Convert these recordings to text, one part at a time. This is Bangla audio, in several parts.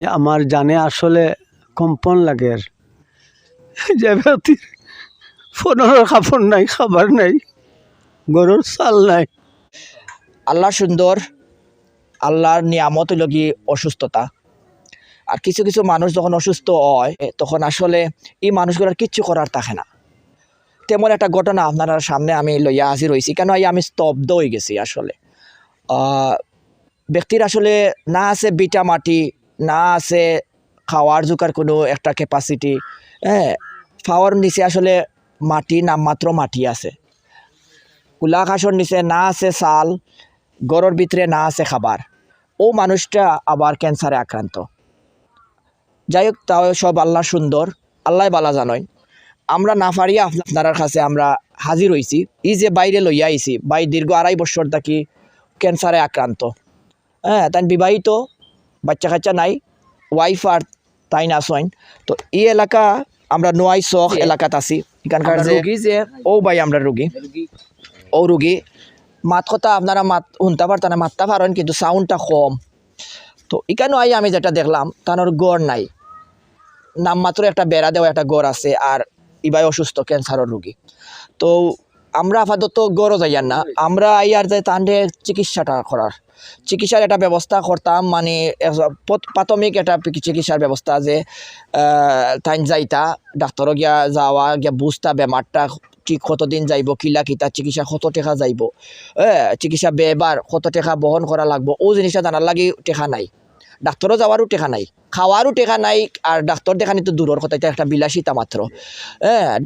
আমার জানে আসলে কম্পন লাগে আর যে ব্যক্তির ফোনের কাপড় নাই, খাবার নাই, গরুর চাল নাই। আল্লাহ সুন্দর, আল্লাহর নিয়ামত হইল কি অসুস্থতা। আর কিছু কিছু মানুষ যখন অসুস্থ হয় তখন আসলে এই মানুষগুলোর কিচ্ছু করার থাকে না। তেমন একটা ঘটনা আপনার সামনে আমি লইয়া হাজির হয়েছি, কেন আমি স্তব্ধ হয়ে গেছি। আসলে ব্যক্তির আসলে না আছে বিটা মাটি, না আছে খাওয়ার জোগাড় কোনো একটা ক্যাপাসিটি। পাওয়ার নিচে আসলে মাটি, নামমাত্র মাটি আছে। কুলা আকাশের নিচে না আছে চাল, গড়ের ভিতরে না আছে খাবার। ও মানুষটা আবার ক্যান্সারে আক্রান্ত। যাই হোক, তাও সব আল্লাহ সুন্দর, আল্লাহ বালা জানয়। আমরা না পারিয়া আপনার কাছে আমরা হাজির হয়েছি। এই যে বাইরে লইয়া আইছি, বাই দীর্ঘ 2.5 বছর থাকি ক্যান্সারে আক্রান্ত। তাই বিবাহিত, বাচ্চা কাচ্চা নাই, ওয়াইফ আর তাই না সইন। তো এই এলাকা আমরা নোয়াই শখ এলাকাত আছি। এখানকার রোগী যে ও ভাই আমরা রোগী, ও রোগী মাত কথা আপনারা মাত শুনতে পারতেন না, মাততে পারেন কিন্তু সাউন্ডটা কম। তো এখানে আমি যেটা দেখলাম তার গড় নাই, নামমাত্র একটা বেড়া দেওয়া একটা গড় আছে। আর ইবাই অসুস্থ ক্যান্সারের রোগী। তো আমরা আপাতত গড়ও যাইয়ার না, আমরা আইয়ার যে তান্ডে চিকিৎসাটা করার, চিকিৎসার একটা ব্যবস্থা করতাম। মানে প্রাথমিক একটা চিকিৎসার ব্যবস্থা যে তাই যাইতা ডাক্তারও গিয়া যাওয়া গিয়া বুঝতা বেমারটা ঠিক কতদিন যাইব, কিলা কিতা চিকিৎসা কত টাকা যাইব, চিকিৎসা ব্যয়বার কত টাকা বহন করা লাগবো, ও জিনিসটা জানার লাগি টাকা নাই। ডাক্তারও যাওয়ারও টেকা নাই, খাওয়ারও টেকা নাই। আর ডাক্তার দেখানি তো দূরের কথা, এটা একটা বিলাসিতা মাত্র।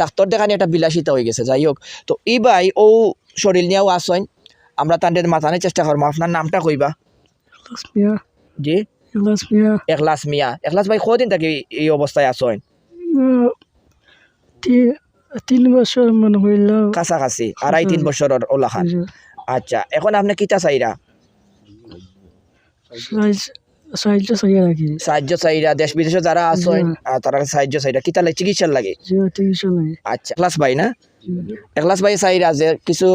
ডাক্তার দেখানি একটা বিলাসিতা হয়ে গেছে। যাই হোক, তো ই ভাই ও শরীর নিয়েও আসেন, আমরা তাদের মাথানোর চেষ্টা করবো। আপনার নামটা কইবা? জি, এখলাস মিয়া। এখলাস ভাই কদিন থেকে এই অবস্থায় আসেন? 3 বছর মনে হইল কাছাকাছি, 2.5-3 বছরের ওলাখান। আচ্ছা, এখন আপনি কিতা চাইরা? সাহায্য চাইরা, দেশ বিদেশে যারা আসেন তারা সাহায্য চাইরা, কিতা লাগে চিকিৎসার লাগে? আচ্ছা, এখলাস ভাই না? এখলাস ভাই চাইরা যে কিছু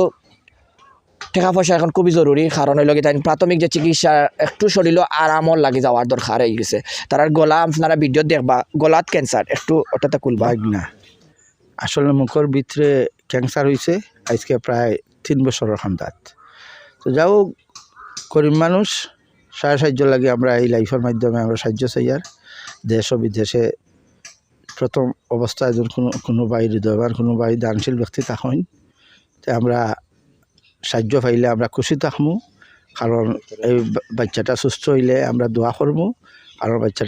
টাকা পয়সা এখন খুবই জরুরি। কারণ হইল কি, তাই প্রাথমিক যে চিকিৎসা একটু শরীরও আরামও লাগে যাওয়ার দরকার হয়ে গেছে। তার গলা আপনারা ভিডিও দেখবা, গলাত ক্যান্সার, একটু ওটাতে খুলবা না। আসলে মুখের ভিতরে ক্যান্সার হয়েছে আজকে প্রায় 3 বছরের খান্দাত। তো যাও গরিব মানুষ, সাহায্য লাগে আমরা এই লাইফের মাধ্যমে আমরা সাহায্য চাই। আর দেশ ও বিদেশে প্রথম অবস্থায় যখন কোনো বাইরে হৃদয়বান কোনো বাই দানশীল ব্যক্তি থাকেন, তো আমরা সাহায্য পাইলে আমরা খুশি থাকবো। কারণ এই বাচ্চাটা সুস্থ হইলে আমরা দোয়া করবো, কারণ বাচ্চাটা